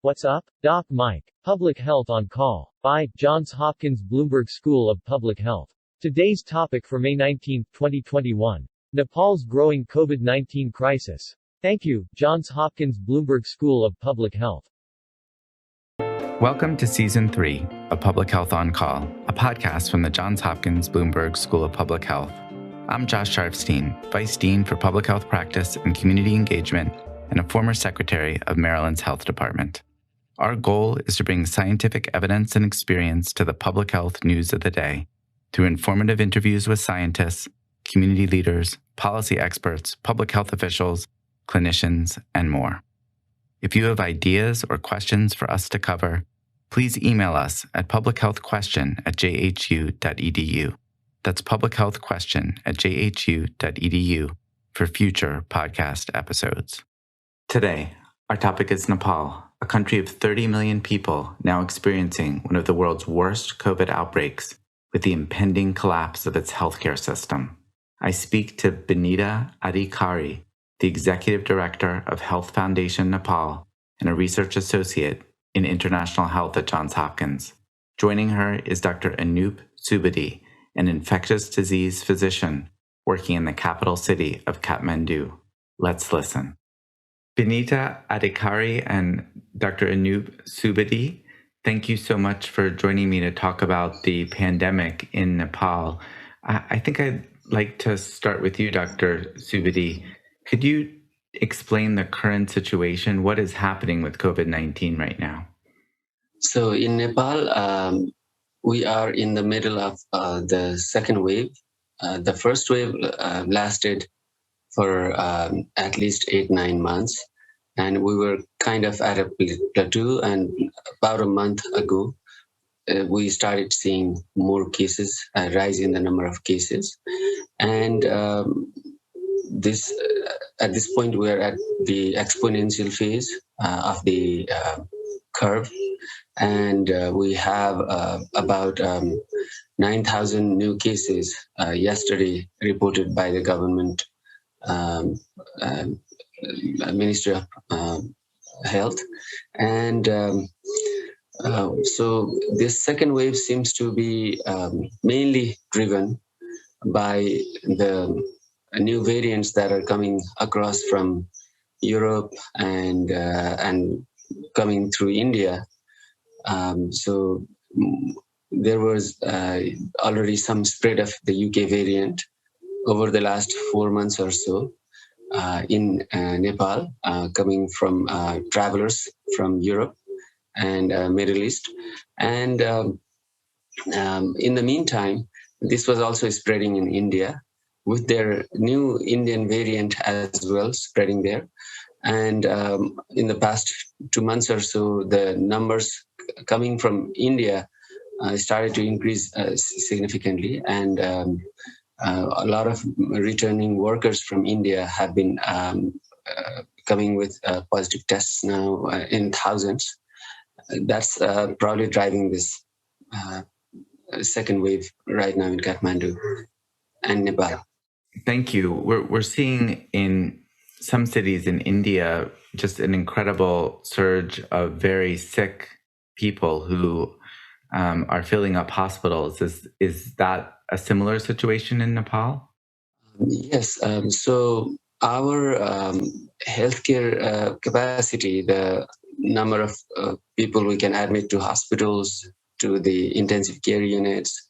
What's up? Doc Mike. Public Health on Call. By Johns Hopkins Bloomberg School of Public Health. Today's topic for May 19, 2021. Nepal's growing COVID-19 crisis. Thank you, Johns Hopkins Bloomberg School of Public Health. Welcome to Season 3 of Public Health on Call, a podcast from the Johns Hopkins Bloomberg School of Public Health. I'm Josh Sharfstein, Vice Dean for Public Health Practice and Community Engagement and a former Secretary of Maryland's Health Department. Our goal is to bring scientific evidence and experience to the public health news of the day through informative interviews with scientists, community leaders, policy experts, public health officials, clinicians, and more. If you have ideas or questions for us to cover, please email us at publichealthquestion@jhu.edu. That's publichealthquestion@jhu.edu for future podcast episodes. Today, our topic is Nepal, a country of 30 million people now experiencing one of the world's worst COVID outbreaks with the impending collapse of its healthcare system. I speak to Binita Adhikari, the Executive Director of Health Foundation Nepal and a Research Associate in International Health at Johns Hopkins. Joining her is Dr. Anup Subedi, an infectious disease physician working in the capital city of Kathmandu. Let's listen. Binita Adhikari and Dr. Anup Subedi, thank you so much for joining me to talk about the pandemic in Nepal. I think I'd like to start with you, Dr. Subedi. Could you explain the current situation? What is happening with COVID-19 right now? So in Nepal, we are in the middle of the second wave. The first wave lasted for at least 8-9 months. And we were kind of at a plateau. And about a month ago, we started seeing more cases, a rise in the number of cases. And at this point, we are at the exponential phase of the curve. And we have about 9,000 new cases yesterday reported by the government Ministry of Health. And so this second wave seems to be mainly driven by the new variants that are coming across from Europe and coming through India. So there was already some spread of the UK variant over the last 4 months or so in Nepal, coming from travelers from Europe and Middle East. And in the meantime, this was also spreading in India with their new Indian variant as well spreading there. And in the past 2 months or so, the numbers coming from India started to increase significantly. And a lot of returning workers from India have been coming with positive tests now in thousands. That's probably driving this second wave right now in Kathmandu and Nepal. Thank you. We're seeing in some cities in India just an incredible surge of very sick people who are filling up hospitals. Is that a similar situation in Nepal? Yes. So our healthcare capacity, the number of people we can admit to hospitals, to the intensive care units,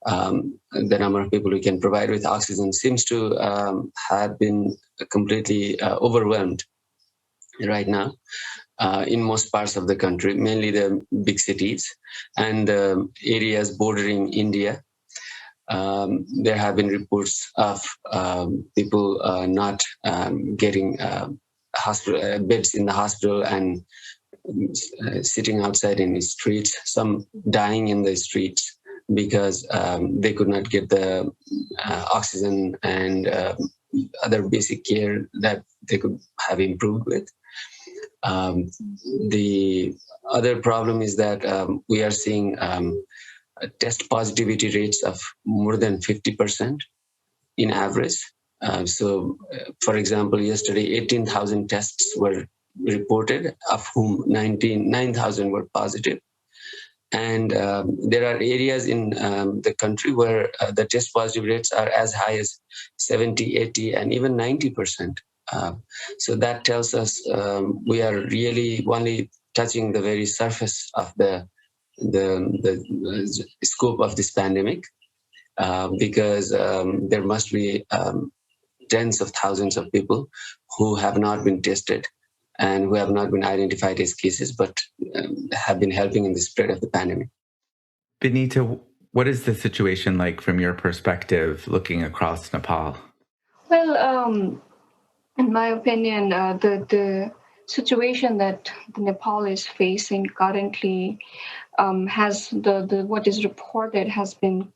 the number of people we can provide with oxygen seems to have been completely overwhelmed right now. In most parts of the country, mainly the big cities and the areas bordering India. There have been reports of people not getting hospital beds in the hospital and sitting outside in the streets, some dying in the streets because they could not get the oxygen and other basic care that they could have improved with. The other problem is that we are seeing test positivity rates of more than 50% in average. So, for example, yesterday 18,000 tests were reported, of whom 9,000 were positive. And there are areas in the country where the test positive rates are as high as 70, 80, and even 90%. So that tells us we are really only touching the very surface of the scope of this pandemic, because there must be tens of thousands of people who have not been tested and who have not been identified as cases, but have been helping in the spread of the pandemic. Benita, what is the situation like from your perspective looking across Nepal? Well, in my opinion, the situation that Nepal is facing currently has the what is reported has been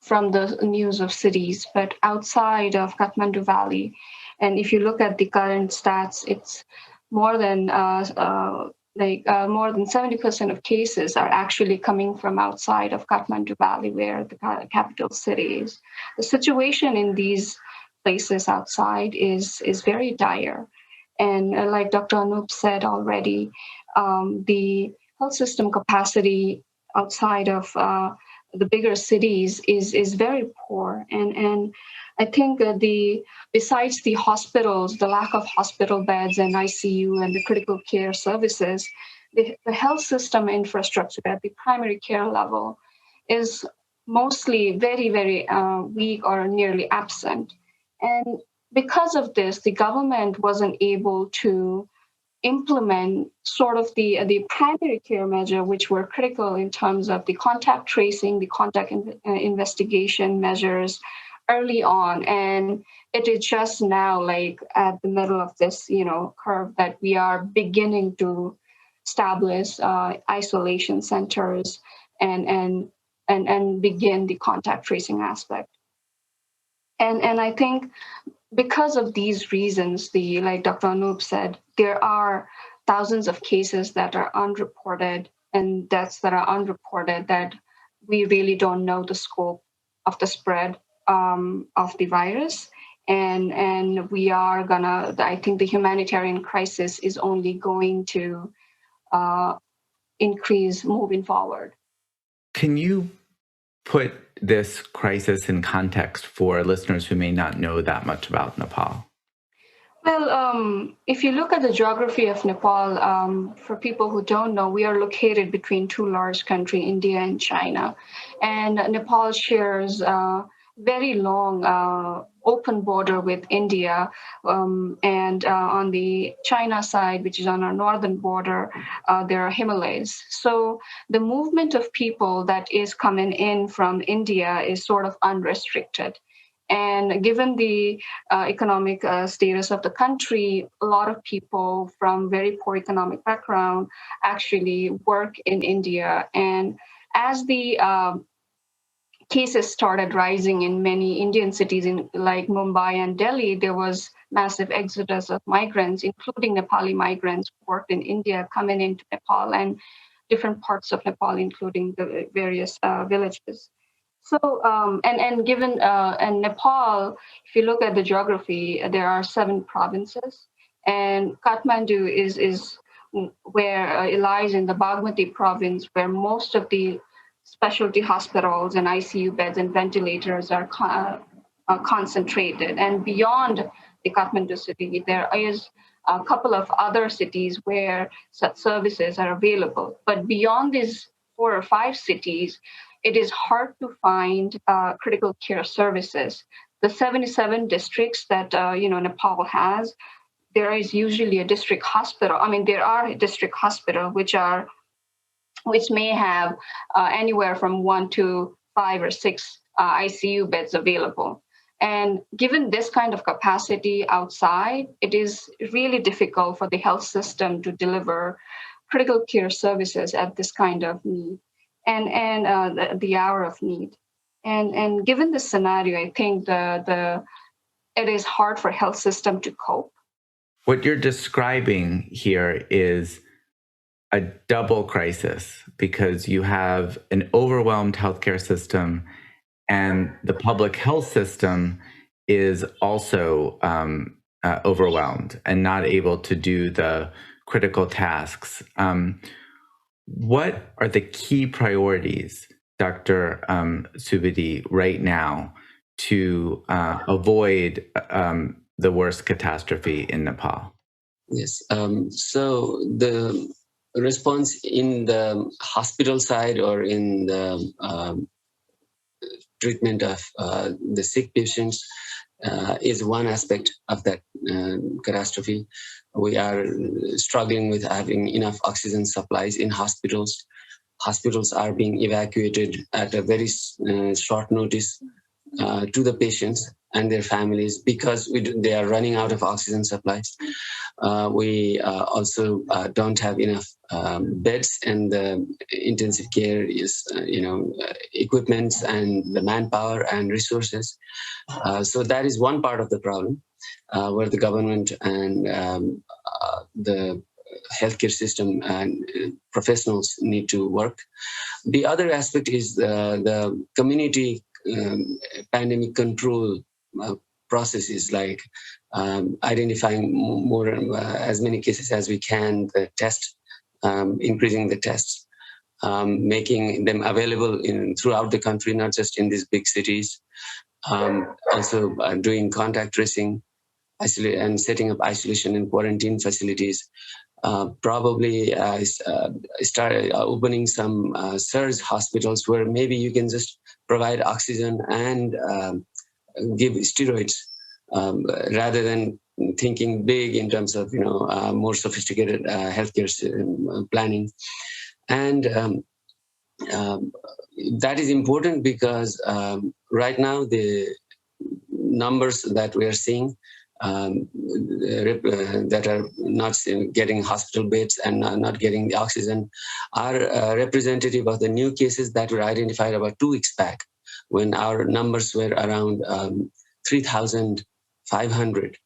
from the news of cities, but outside of Kathmandu Valley. And if you look at the current stats, it's more than more than 70% of cases are actually coming from outside of Kathmandu Valley, where the capital city is. The situation in these places outside is very dire. And like Dr. Anup said already, the health system capacity outside of the bigger cities is very poor. And I think besides the hospitals, the lack of hospital beds and ICU and the critical care services, the health system infrastructure at the primary care level is mostly very, very weak or nearly absent. And because of this, the government wasn't able to implement sort of the primary care measure, which were critical in terms of the contact tracing, the contact investigation measures early on. And it is just now, like at the middle of this, curve, that we are beginning to establish isolation centers and begin the contact tracing aspect. And I think because of these reasons, like Dr. Anup said, there are thousands of cases that are unreported and deaths that are unreported that we really don't know the scope of the spread of the virus. And we are I think the humanitarian crisis is only going to increase moving forward. Can you put this crisis in context for listeners who may not know that much about Nepal? Well, if you look at the geography of Nepal, for people who don't know, we are located between two large countries, India and China. And Nepal shares very long open border with India. And on the China side, which is on our northern border, there are Himalayas. So the movement of people that is coming in from India is sort of unrestricted. And given the economic status of the country, a lot of people from very poor economic background actually work in India. And as the cases started rising in many Indian cities like Mumbai and Delhi, there was massive exodus of migrants, including Nepali migrants who worked in India, coming into Nepal and different parts of Nepal, including the various villages. So, and given and Nepal, if you look at the geography, there are 7 provinces, and Kathmandu is where it lies in the Bagmati province, where most of the specialty hospitals and ICU beds and ventilators are concentrated. And beyond the Kathmandu city, there is a couple of other cities where such services are available. But beyond these 4 or 5 cities, it is hard to find critical care services. The 77 districts that Nepal has, there is usually a district hospital. I mean, there are district hospitals which may have anywhere from 1 to 5 or 6 ICU beds available. And given this kind of capacity outside, it is really difficult for the health system to deliver critical care services at this kind of need. And the hour of need, and given the scenario, I think it is hard for health system to cope. What you're describing here is a double crisis, because you have an overwhelmed healthcare system, and the public health system is also overwhelmed and not able to do the critical tasks. What are the key priorities, Dr. Subedi, right now to avoid the worst catastrophe in Nepal? Yes. So the response in the hospital side or in the treatment of the sick patients is one aspect of that catastrophe. We are struggling with having enough oxygen supplies in hospitals. Hospitals are being evacuated at a very short notice to the patients and their families because they are running out of oxygen supplies. We also don't have enough beds, and the intensive care is, equipments and the manpower and resources. So that is one part of the problem where the government and the healthcare system and professionals need to work. The other aspect is the community pandemic control processes, like identifying more as many cases as we can, the test, increasing the tests, making them available throughout the country, not just in these big cities. Also doing contact tracing, and setting up isolation and quarantine facilities. Probably start opening some surge hospitals where maybe you can just provide oxygen and give steroids rather than thinking big in terms of more sophisticated healthcare planning. And that is important because right now the numbers that we are seeing that are not getting hospital beds and not getting the oxygen are representative of the new cases that were identified about 2 weeks back, when our numbers were around 3,500.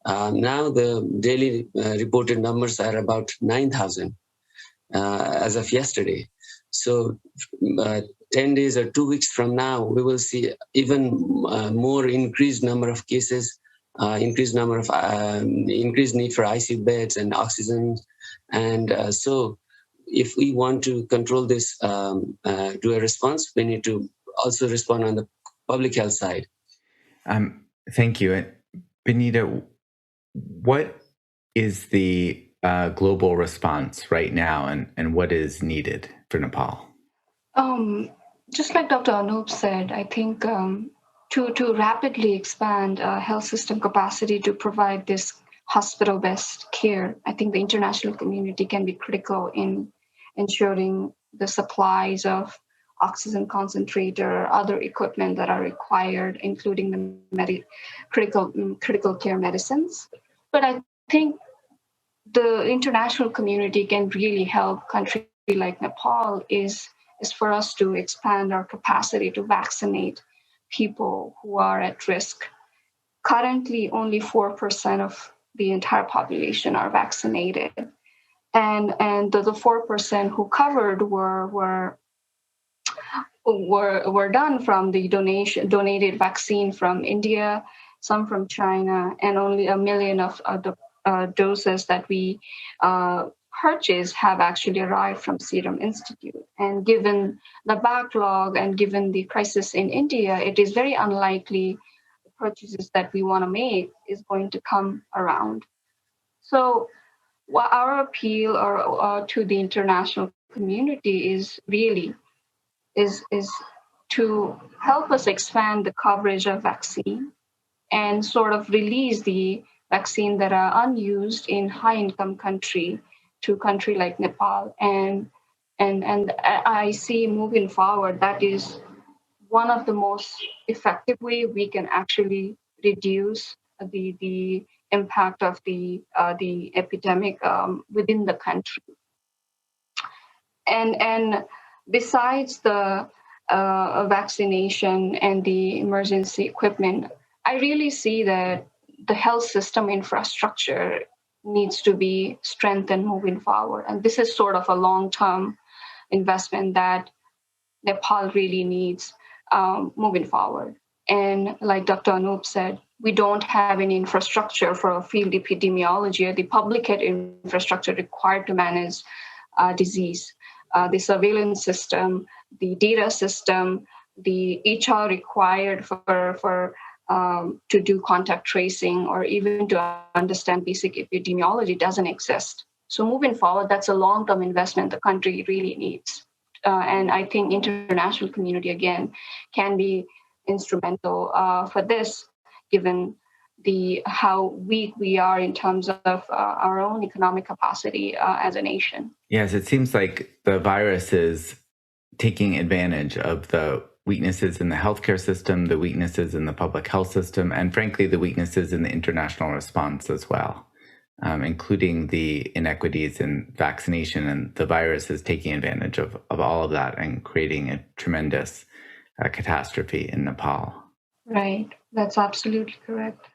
Now the daily reported numbers are about 9,000 as of yesterday. So 10 days or 2 weeks from now, we will see even more increased number of cases, increased need for ICU beds and oxygen. And so if we want to control this, do a response, we need to also respond on the public health side. Thank you. Benita, what is the global response right now, and what is needed for Nepal? Just like Dr. Anup said, I think to rapidly expand health system capacity to provide this hospital-based care, I think the international community can be critical in ensuring the supplies of oxygen concentrator, other equipment that are required, including the critical care medicines. But I think the international community can really help countries like Nepal is for us to expand our capacity to vaccinate people who are at risk. Currently, only 4% of the entire population are vaccinated. And the 4% who covered were done from the donated vaccine from India, some from China, and only 1 million of the doses that we purchased have actually arrived from Serum Institute. And given the backlog and given the crisis in India, it is very unlikely the purchases that we want to make is going to come around. So our appeal to the international community is really is to help us expand the coverage of vaccine and sort of release the vaccine that are unused in high-income country to country like Nepal. And I see moving forward that is one of the most effective way we can actually reduce the impact of the epidemic within the country. And besides the vaccination and the emergency equipment, I really see that the health system infrastructure needs to be strengthened moving forward. And this is sort of a long-term investment that Nepal really needs moving forward. And like Dr. Anup said, we don't have any infrastructure for field epidemiology or the public health infrastructure required to manage disease. The surveillance system, the data system, the HR required for to do contact tracing or even to understand basic epidemiology doesn't exist. So moving forward, that's a long-term investment the country really needs. And I think international community, again, can be instrumental for this, given how weak we are in terms of our own economic capacity as a nation. Yes, it seems like the virus is taking advantage of the weaknesses in the healthcare system, the weaknesses in the public health system, and frankly, the weaknesses in the international response as well, including the inequities in vaccination. And the virus is taking advantage of all of that and creating a tremendous catastrophe in Nepal. Right. That's absolutely correct.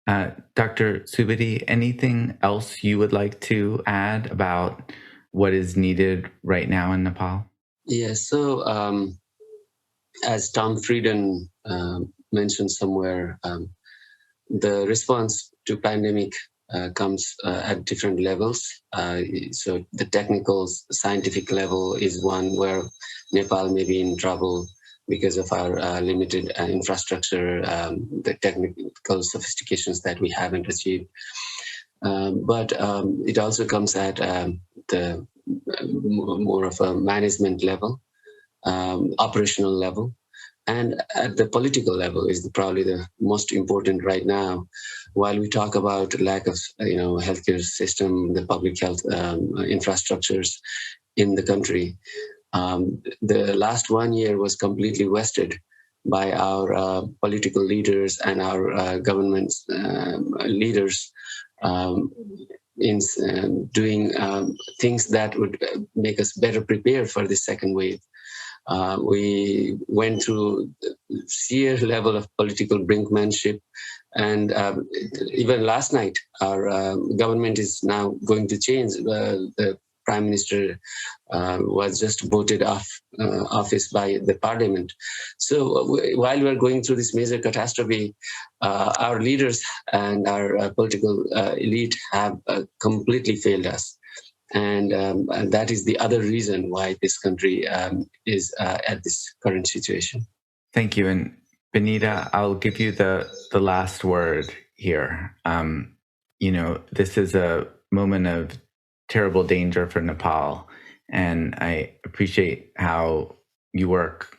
Dr. Subedi, anything else you would like to add about what is needed right now in Nepal? Yes. So, as Tom Frieden mentioned somewhere, the response to pandemic comes at different levels. So the technical, scientific level is one where Nepal may be in trouble because of our limited infrastructure, the technical sophistications that we haven't achieved. But it also comes at the more of a management level, operational level, and at the political level is probably the most important right now. While we talk about lack of healthcare system, the public health infrastructures in the country, the last 1 year was completely wasted by our political leaders and our government leaders in doing things that would make us better prepared for the second wave. We went through sheer level of political brinkmanship, and even last night, our government is now going to change. The Prime Minister was just voted off office by the Parliament. So while we are going through this major catastrophe, our leaders and our political elite have completely failed us. And that is the other reason why this country is at this current situation. Thank you. And Benita, I'll give you the last word here. This is a moment of terrible danger for Nepal. And I appreciate how you work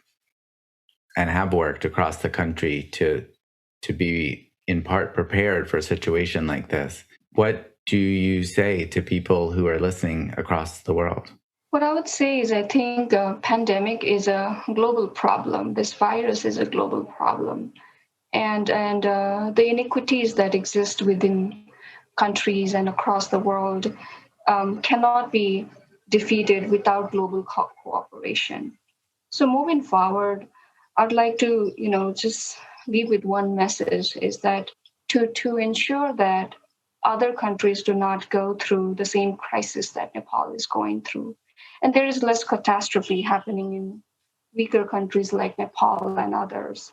and have worked across the country to be in part prepared for a situation like this. What do you say to people who are listening across the world? What I would say is I think pandemic is a global problem. This virus is a global problem. And the inequities that exist within countries and across the world cannot be defeated without global cooperation. So moving forward, I'd like to, just leave with one message is that to ensure that other countries do not go through the same crisis that Nepal is going through. And there is less catastrophe happening in weaker countries like Nepal and others.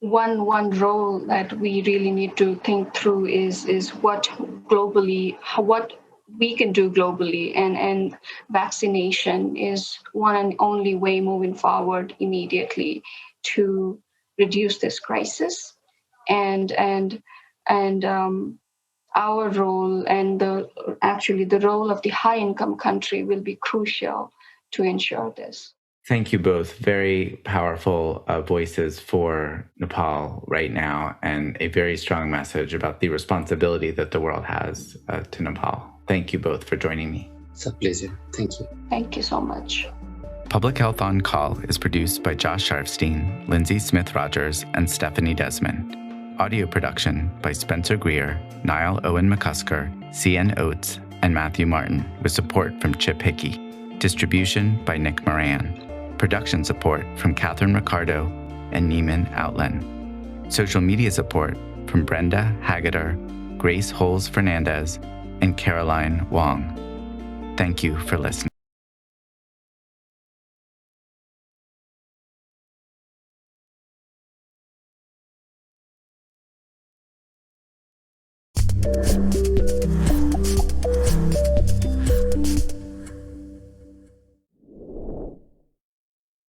One role that we really need to think through is what we can do globally, and vaccination is one and only way moving forward immediately to reduce this crisis, and our role and the role of the high income country will be crucial to ensure this. Thank you both. Very powerful voices for Nepal right now, and a very strong message about the responsibility that the world has to Nepal. Thank you both for joining me. It's a pleasure. Thank you. Thank you so much. Public Health on Call is produced by Josh Sharfstein, Lindsay Smith-Rogers, and Stephanie Desmond. Audio production by Spencer Greer, Niall Owen McCusker, C.N. Oates, and Matthew Martin, with support from Chip Hickey. Distribution by Nick Moran. Production support from Catherine Ricardo and Neiman Outland. Social media support from Brenda Haggader, Grace Holes Fernandez, and Caroline Wong. Thank you for listening.